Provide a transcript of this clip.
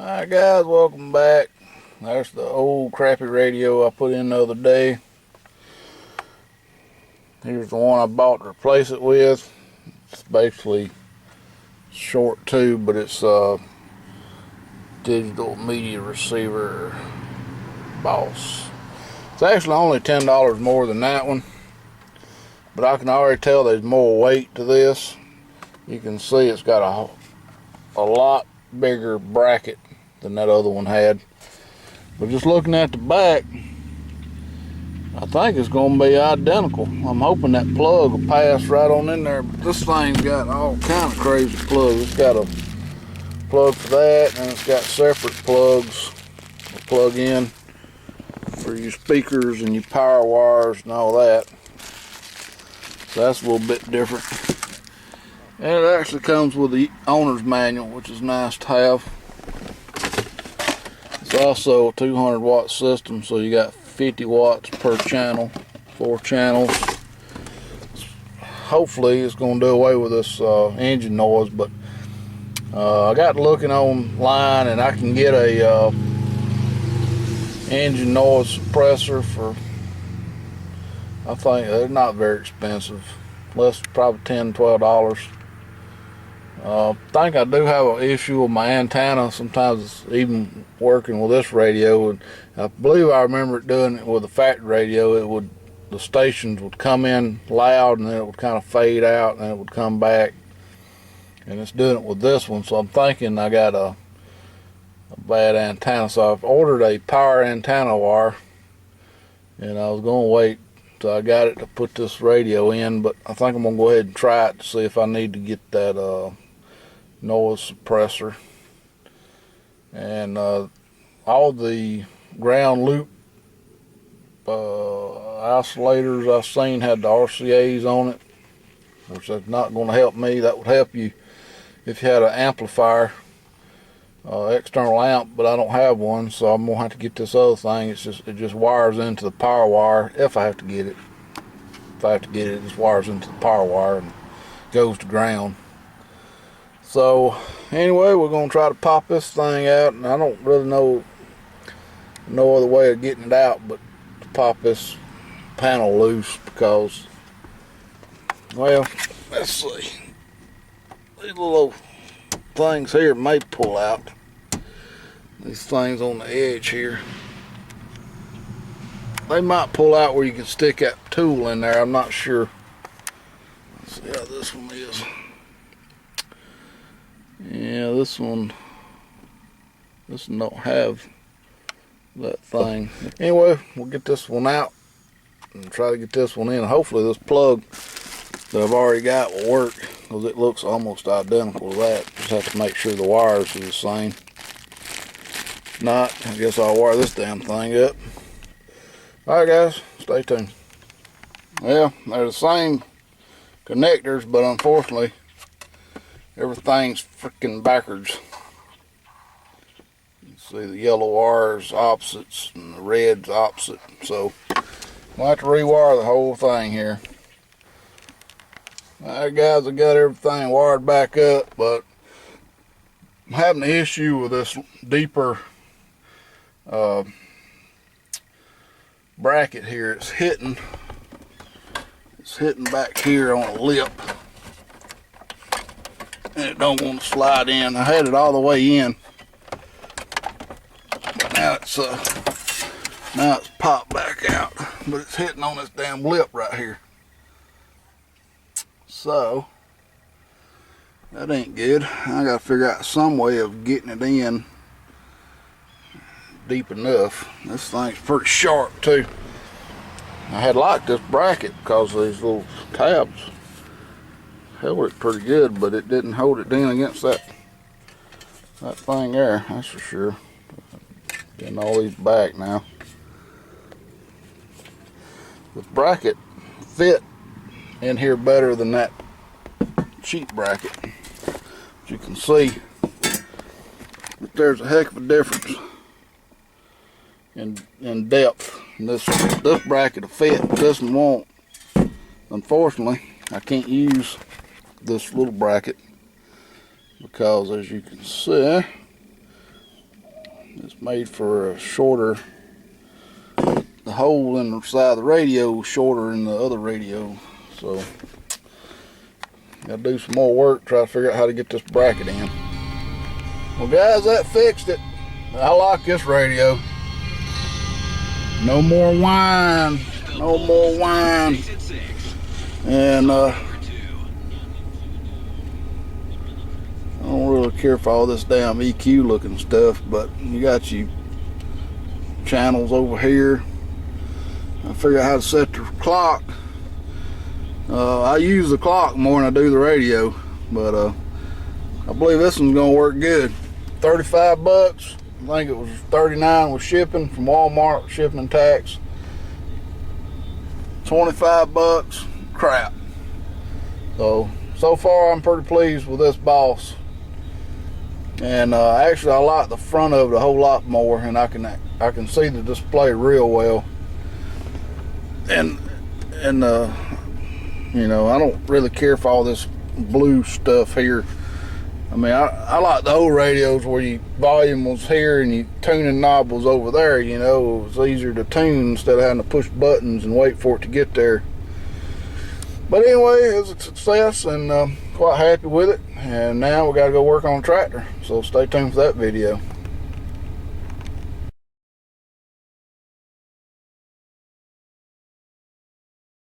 Alright guys, welcome back. There's the old crappy radio I put in the other day. Here's the one I bought to replace it with. It's basically short tube, but it's a digital media receiver boss. It's actually only $10 more than that one, but I can already tell there's more weight to this. You can see it's got a lot bigger bracket than that other one had. But just looking at the back, I think it's going to be identical. I'm hoping that plug will pass right on in there. But this thing's got all kind of crazy plugs. It's got a plug for that, and it's got separate plugs to plug in for your speakers and your power wires and all that. So that's a little bit different. And it actually comes with the owner's manual, which is nice to have. It's also a 200 watt system, so you got 50 watts per channel, 4 channels. Hopefully it's going to do away with this engine noise, but I got looking online and I can get a engine noise suppressor for, I think they're not very expensive, less probably $10, $12. I think I do have an issue with my antenna. Sometimes it's even working with this radio, and I believe I remember it doing it with the factory radio. The stations would come in loud and then it would kind of fade out and then it would come back, and it's doing it with this one. So I'm thinking I got a bad antenna, so I've ordered a power antenna wire, and I was going to wait till I got it to put this radio in, but I think I'm going to go ahead and try it to see if I need to get that noise suppressor. And all the ground loop isolators I've seen had the RCAs on it, which that's not going to help me. That would help you if you had an amplifier, external amp, but I don't have one, so I'm gonna have to get this other thing. It just wires into the power wire if I have to get it. If I have to get it, it just wires into the power wire and goes to ground. So anyway, we're gonna try to pop this thing out, and I don't really know no other way of getting it out but to pop this panel loose, because, well, let's see, these little things here may pull out. These things on the edge here, they might pull out where you can stick that tool in there. I'm not sure. Let's see how this one is. Yeah, this one don't have that thing. Anyway, we'll get this one out and try to get this one in. Hopefully this plug that I've already got will work, because it looks almost identical to that. Just have to make sure the wires are the same. If not, I guess I'll wire this damn thing up. Alright guys, stay tuned. Well, they're the same connectors, but unfortunately everything's freaking backwards. You can see the yellow wires opposites and the red's opposite, so we'll have to rewire the whole thing here. Alright guys, I got everything wired back up, but I'm having an issue with this deeper bracket here. It's hitting back here on a lip, and it don't want to slide in. I had it all the way in, but now it's popped back out, but it's hitting on this damn lip right here. So that ain't good. I gotta figure out some way of getting it in deep enough. This thing's pretty sharp too. I had liked this bracket because of these little tabs. Held it pretty good, but it didn't hold it in against that thing there, that's for sure. Getting all these back now. The bracket fit in here better than that cheap bracket. As you can see, but there's a heck of a difference in depth. And this bracket will fit, this one won't. Unfortunately, I can't use this little bracket because, as you can see, It's made for a shorter, the hole in the side of the radio is shorter than the other radio, so gotta do some more work, try to figure out how to get this bracket in. Well guys, that fixed it. I like this radio. No more whine, no more whine. And I don't really care for all this damn EQ looking stuff, but you got your channels over here. I figure out how to set the clock. I use the clock more than I do the radio, but I believe this one's gonna work good. 35 bucks. I think it was 39 with shipping from Walmart, shipping and tax. 25 bucks, crap. So far I'm pretty pleased with this Boss. And actually I like the front of it a whole lot more, and I can see the display real well. And you know, I don't really care for all this blue stuff here. I mean, I like the old radios where your volume was here and your tuning knob was over there, you know. It was easier to tune instead of having to push buttons and wait for it to get there. But anyway, it was a success, and quite happy with it. And now we got to go work on the tractor. So stay tuned for that video.